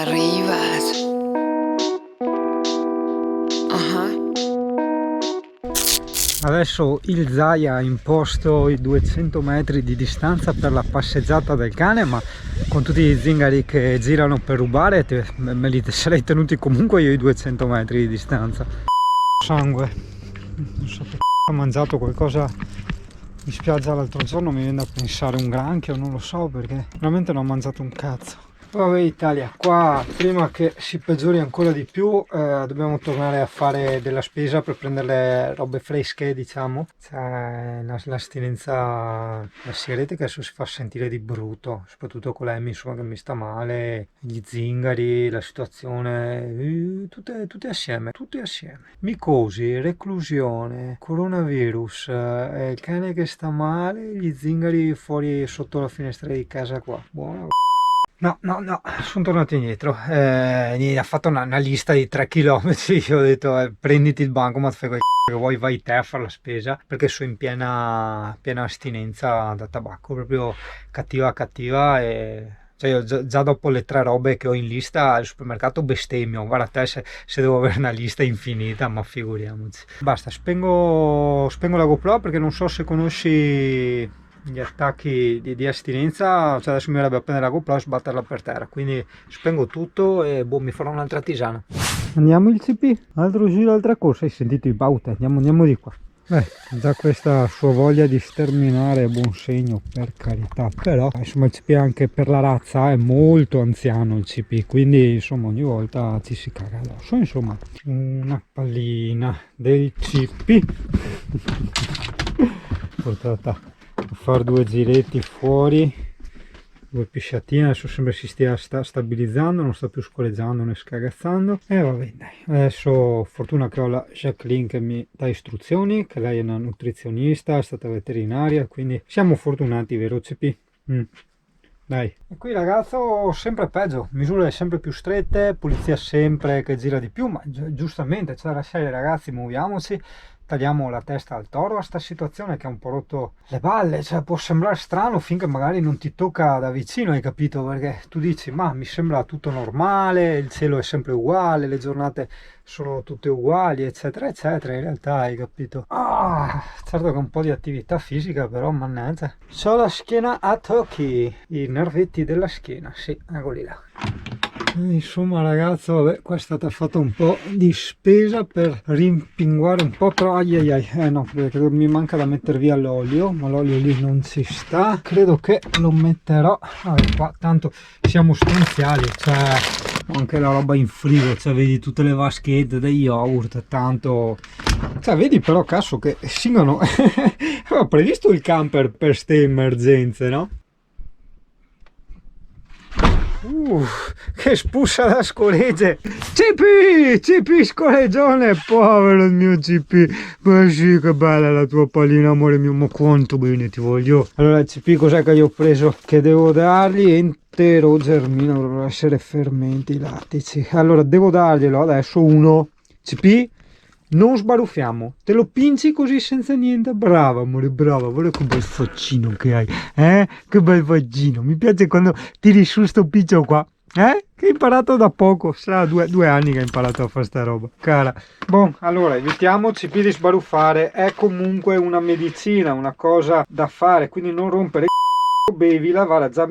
arrivas. Adesso il ZAI ha imposto i 200 metri di distanza per la passeggiata del cane, ma con tutti gli zingari che girano per rubare me li sarei tenuti comunque io i 200 metri di distanza. Sangue, non so che ho mangiato qualcosa in spiaggia l'altro giorno, mi viene da pensare un granchio, non lo so, perché veramente non ho mangiato un cazzo. Vabbè Italia, qua prima che si peggiori ancora di più dobbiamo tornare a fare della spesa per prendere le robe fresche, diciamo. C'è l'astinenza da sigarette che adesso si fa sentire di brutto, soprattutto con l'Emmy, insomma, che mi sta male, gli zingari, la situazione, tutte assieme, tutte assieme. Micosi, reclusione, coronavirus, il cane che sta male, gli zingari fuori sotto la finestra di casa qua. Buona. No, sono tornato indietro, ha fatto una lista di 3 km, io ho detto prenditi il bancomat, fai quel che vuoi, vai te a fare la spesa, perché sono in piena astinenza da tabacco, proprio cattiva e... Cioè io già dopo le 3 robe che ho in lista al supermercato bestemmio, guarda te se devo avere una lista infinita, ma figuriamoci. Basta, spengo la GoPro perché non so se conosci gli attacchi di astinenza, cioè adesso mi verrebbe a prendere la GoPro e sbatterla per terra, quindi spengo tutto e boh, mi farò un'altra tisana. Andiamo il CP, altro giro, altra corsa, hai sentito i baute, andiamo di qua. Già questa sua voglia di sterminare è buon segno, per carità, però insomma il CP anche per la razza è molto anziano il CP, quindi insomma ogni volta ci si caga addosso. Insomma, una pallina del CP portata a fare 2 giretti fuori, 2 pisciatine, adesso sembra si stia stabilizzando, non sta più scoreggiando né scagazzando, e vabbè dai, adesso fortuna che ho la Jacqueline che mi dà istruzioni, che lei è una nutrizionista, è stata veterinaria, quindi siamo fortunati, vero CP? Dai. E qui ragazzo sempre peggio, misure sempre più strette, polizia sempre che gira di più, ma giustamente c'è da lasciare ragazzi, muoviamoci, tagliamo la testa al toro a sta situazione che ha un po' rotto le balle, cioè può sembrare strano finché magari non ti tocca da vicino, hai capito? Perché tu dici ma mi sembra tutto normale, il cielo è sempre uguale, le giornate sono tutte uguali, eccetera eccetera, in realtà hai capito? Certo che un po' di attività fisica, però mannaggia, c'ho la schiena a tocchi, i nervetti della schiena, sì, eccoli là. Insomma ragazzo, vabbè, qua è stata fatta un po' di spesa per rimpinguare un po', però no, perché mi manca da mettere via l'olio, ma l'olio lì non ci sta, credo che lo metterò, vabbè, qua tanto siamo stanziali, cioè anche la roba in frigo, cioè vedi tutte le vaschette degli yogurt, tanto, cioè vedi però cazzo che singano, avevo previsto il camper per ste emergenze, no? Che spuzza da scoregge. CP scoreggione, povero il mio CP, ma sì che bella la tua pallina amore mio, ma quanto bene ti voglio. Allora CP cos'è che gli ho preso che devo dargli? Entero germino, dovrebbero essere fermenti lattici, allora devo darglielo adesso uno. CP non sbaruffiamo, te lo pinci così senza niente, brava amore, brava, guarda che bel faccino che hai, che bel faccino, mi piace quando tiri su sto piccio qua, che hai imparato da poco, sarà 2 anni che hai imparato a fare sta roba, cara. Bon, allora evitiamoci di sbaruffare, è comunque una medicina, una cosa da fare, quindi non rompere bevila, guarda già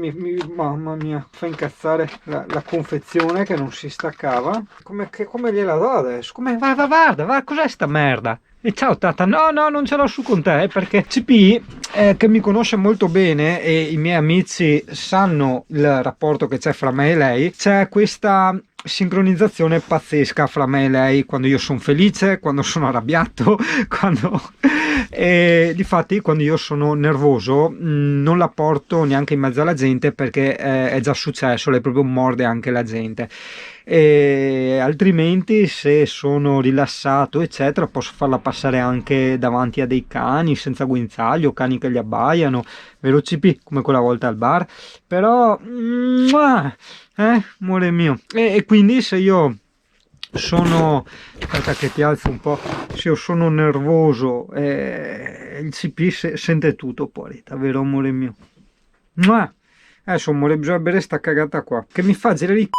mamma mia, fa incazzare la confezione che non si staccava, come gliela do adesso, guarda, cos'è sta merda? E ciao tata, no non ce l'ho su con te, perché CP che mi conosce molto bene e i miei amici sanno il rapporto che c'è fra me e lei, c'è questa sincronizzazione pazzesca fra me e lei, quando io sono felice, quando sono arrabbiato, quando e difatti quando io sono nervoso non la porto neanche in mezzo alla gente, perché è già successo, lei proprio morde anche la gente, e altrimenti se sono rilassato eccetera posso farla passare anche davanti a dei cani senza guinzaglio, cani che gli abbaiano, vero CP, come quella volta al bar, però amore mio, e quindi se io sono, aspetta che ti alzo un po', se io sono nervoso il CP sente tutto poi, davvero amore mio. Adesso amore bisogna bere sta cagata qua che mi fa girare i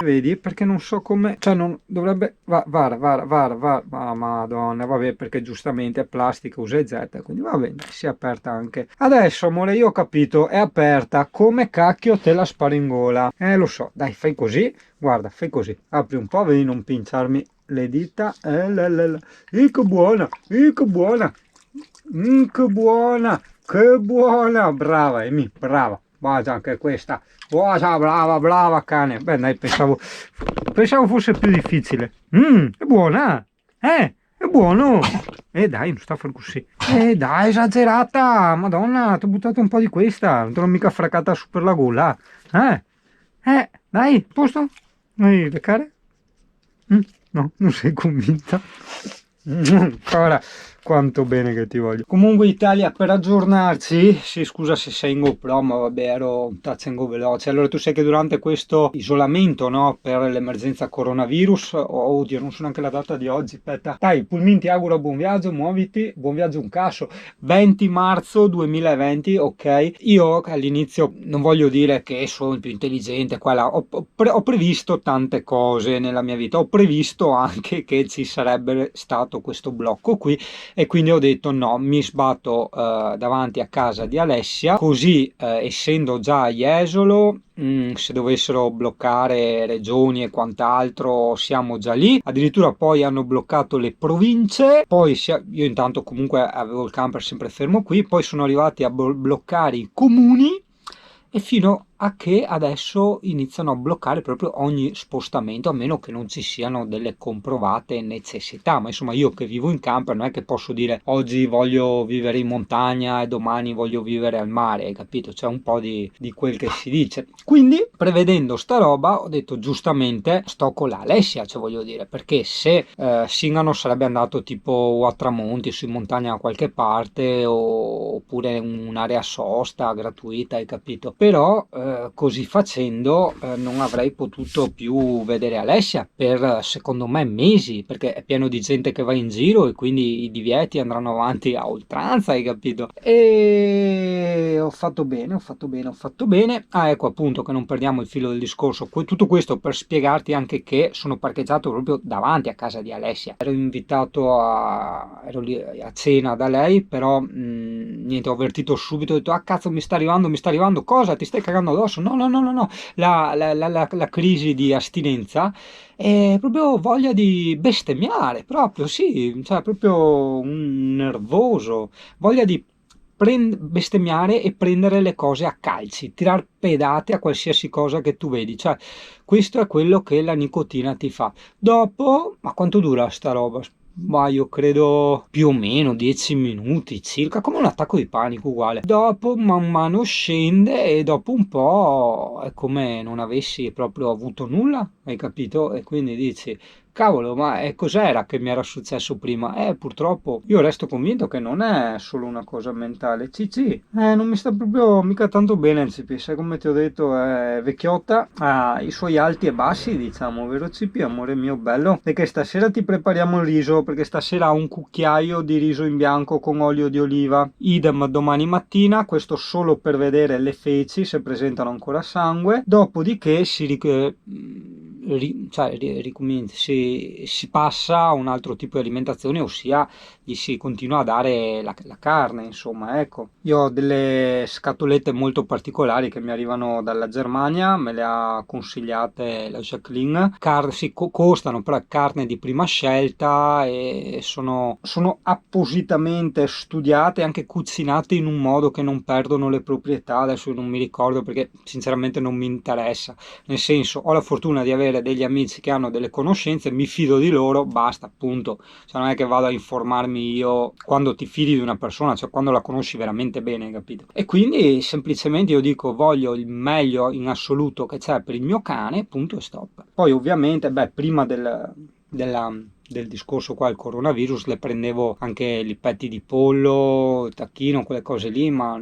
Vedi? Perché non so come, cioè non dovrebbe, va, ma madonna, vabbè, perché giustamente è plastica, usa e Z, quindi va bene, dai, si è aperta anche. Adesso, amore, io ho capito, è aperta, come cacchio te la sparo in gola? Lo so, dai, fai così, guarda, fai così, apri un po', vedi, non pinciarmi le dita, che buona, che buona, che buona, brava, Amy, brava, guarda anche questa. Buona, brava, brava cane. Beh, dai, pensavo fosse più difficile. È buona. È buono. Dai, non sta a far così. Dai, esagerata. Madonna, ti ho buttato un po' di questa. Non te l'ho mica fraccata su per la gola. Dai, posto? Vuoi leccare? No, non sei convinta. Ancora, quanto bene che ti voglio. Comunque Italia, per aggiornarci, sì, scusa se sei in GoPro, ma vabbè, ero un tazzengo veloce. Allora tu sai che durante questo isolamento, no, per l'emergenza coronavirus, oh, oddio, non so neanche la data di oggi, aspetta. Dai, Pulmin ti auguro buon viaggio, muoviti, buon viaggio un caso. 20 marzo 2020, ok? Io all'inizio non voglio dire che sono il più intelligente, qua là. Ho previsto tante cose nella mia vita, ho previsto anche che ci sarebbe stato questo blocco qui e quindi ho detto no, mi sbatto davanti a casa di Alessia, così essendo già a Jesolo, se dovessero bloccare regioni e quant'altro siamo già lì, addirittura poi hanno bloccato le province, poi io intanto comunque avevo il camper sempre fermo qui, poi sono arrivati a bloccare i comuni e fino a che adesso iniziano a bloccare proprio ogni spostamento, a meno che non ci siano delle comprovate necessità. Ma insomma, io che vivo in camper non è che posso dire oggi voglio vivere in montagna e domani voglio vivere al mare, hai capito? C'è un po' di quel che si dice. Quindi, prevedendo sta roba, ho detto giustamente sto con la Alessia, cioè voglio dire, perché se Singano sarebbe andato tipo a Tramonti, su in montagna da qualche parte, oppure un'area sosta gratuita, hai capito? Però così facendo non avrei potuto più vedere Alessia per secondo me mesi, perché è pieno di gente che va in giro e quindi i divieti andranno avanti a oltranza, hai capito? E ho fatto bene, ho fatto bene, ho fatto bene. Ah, ecco appunto che non perdiamo il filo del discorso. Tutto questo per spiegarti anche che sono parcheggiato proprio davanti a casa di Alessia. Ero invitato ero lì a cena da lei, però niente, ho avvertito subito, ho detto ah cazzo mi sta arrivando, cosa? Ti stai cagando addosso? No, no, no, no, no, la crisi di astinenza è proprio voglia di bestemmiare, proprio, sì, cioè proprio un nervoso, voglia di bestemmiare e prendere le cose a calci, tirar pedate a qualsiasi cosa che tu vedi, cioè questo è quello che la nicotina ti fa. Dopo, ma quanto dura sta roba? Ma io credo più o meno 10 minuti circa, come un attacco di panico uguale. Dopo man mano scende e dopo un po' è come non avessi proprio avuto nulla, hai capito? E quindi dici, cavolo, ma cos'era che mi era successo prima? Purtroppo io resto convinto che non è solo una cosa mentale. Cici, non mi sta proprio mica tanto bene il CP, sai come ti ho detto, è vecchiotta, ha i suoi alti e bassi, diciamo, vero CP, amore mio bello? Perché stasera ti prepariamo il riso, perché stasera ho un cucchiaio di riso in bianco con olio di oliva. Idem domani mattina, questo solo per vedere le feci se presentano ancora sangue. Dopodiché ricomincia, si passa a un altro tipo di alimentazione, ossia gli si continua a dare la carne, insomma, ecco. Io ho delle scatolette molto particolari che mi arrivano dalla Germania, me le ha consigliate la Jacqueline. Costano, però è carne di prima scelta e sono appositamente studiate e anche cucinate in un modo che non perdono le proprietà. Adesso non mi ricordo perché sinceramente non mi interessa, nel senso ho la fortuna di avere degli amici che hanno delle conoscenze, mi fido di loro, basta, appunto. Cioè non è che vado a informarmi io, quando ti fidi di una persona, cioè quando la conosci veramente bene, capito? E quindi semplicemente io dico voglio il meglio in assoluto che c'è per il mio cane, punto e stop. Poi ovviamente, beh, prima del discorso qua, il coronavirus, le prendevo anche i petti di pollo, tacchino, quelle cose lì, ma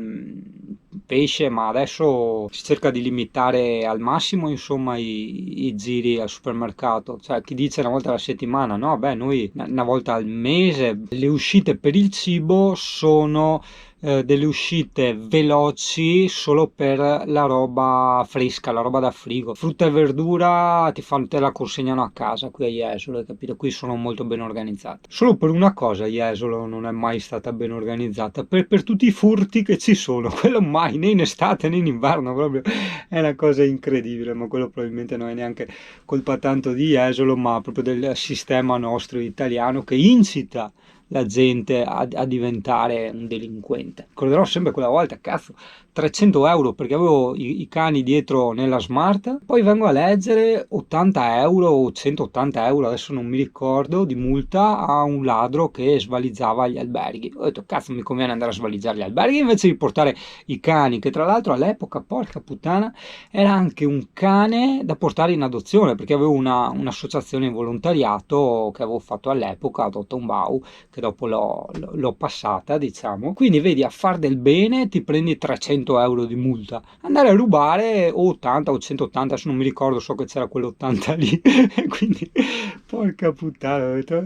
pesce, ma adesso si cerca di limitare al massimo, insomma, i giri al supermercato. Cioè, chi dice una volta alla settimana, no, beh, noi una volta al mese, le uscite per il cibo sono delle uscite veloci solo per la roba fresca, la roba da frigo. Frutta e verdura te la consegnano a casa qui a Jesolo, hai capito? Qui sono molto ben organizzati. Solo per una cosa Jesolo non è mai stata ben organizzata, per tutti i furti che ci sono, quello mai, né in estate né in inverno, proprio è una cosa incredibile, ma quello probabilmente non è neanche colpa tanto di Jesolo, ma proprio del sistema nostro italiano che incita la gente a diventare un delinquente. Ricorderò sempre quella volta, cazzo, 300 euro perché avevo i cani dietro nella Smart, poi vengo a leggere 80 euro o 180 euro, adesso non mi ricordo, di multa a un ladro che svaligiava gli alberghi. Ho detto, cazzo, mi conviene andare a svaligiare gli alberghi invece di portare i cani, che tra l'altro all'epoca, porca puttana, era anche un cane da portare in adozione, perché avevo un'associazione in volontariato che avevo fatto all'epoca, Adotta un Bau, che dopo l'ho passata, diciamo. Quindi vedi, a far del bene ti prendi 300 euro di multa. Andare a rubare o 80 o 180, adesso non mi ricordo, so che c'era quell'80 lì. E quindi, porca puttana, ho detto,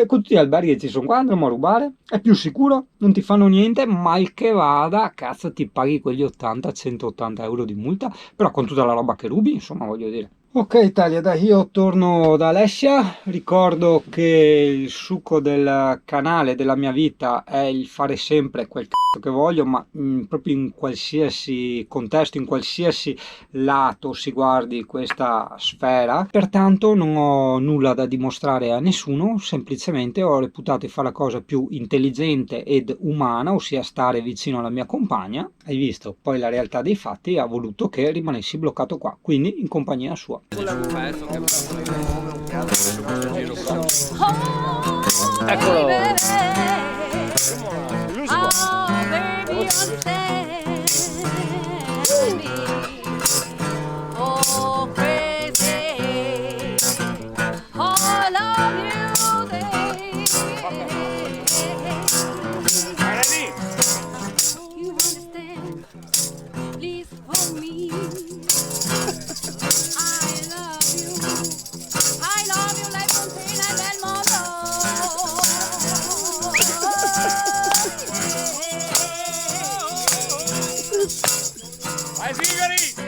con tutti gli alberghi che ci sono qua andremo a rubare, è più sicuro, non ti fanno niente, mal che vada, cazzo ti paghi quegli 80-180 euro di multa, però con tutta la roba che rubi, insomma, voglio dire. Ok Italia, dai, io torno da Alessia, ricordo che il succo del canale della mia vita è il fare sempre quel cazzo che voglio, ma proprio in qualsiasi contesto, in qualsiasi lato si guardi questa sfera, pertanto non ho nulla da dimostrare a nessuno, semplicemente ho reputato di fare la cosa più intelligente ed umana, ossia stare vicino alla mia compagna. Hai visto, poi la realtà dei fatti ha voluto che rimanessi bloccato qua, quindi in compagnia sua. Eccolo! Vai Sigari!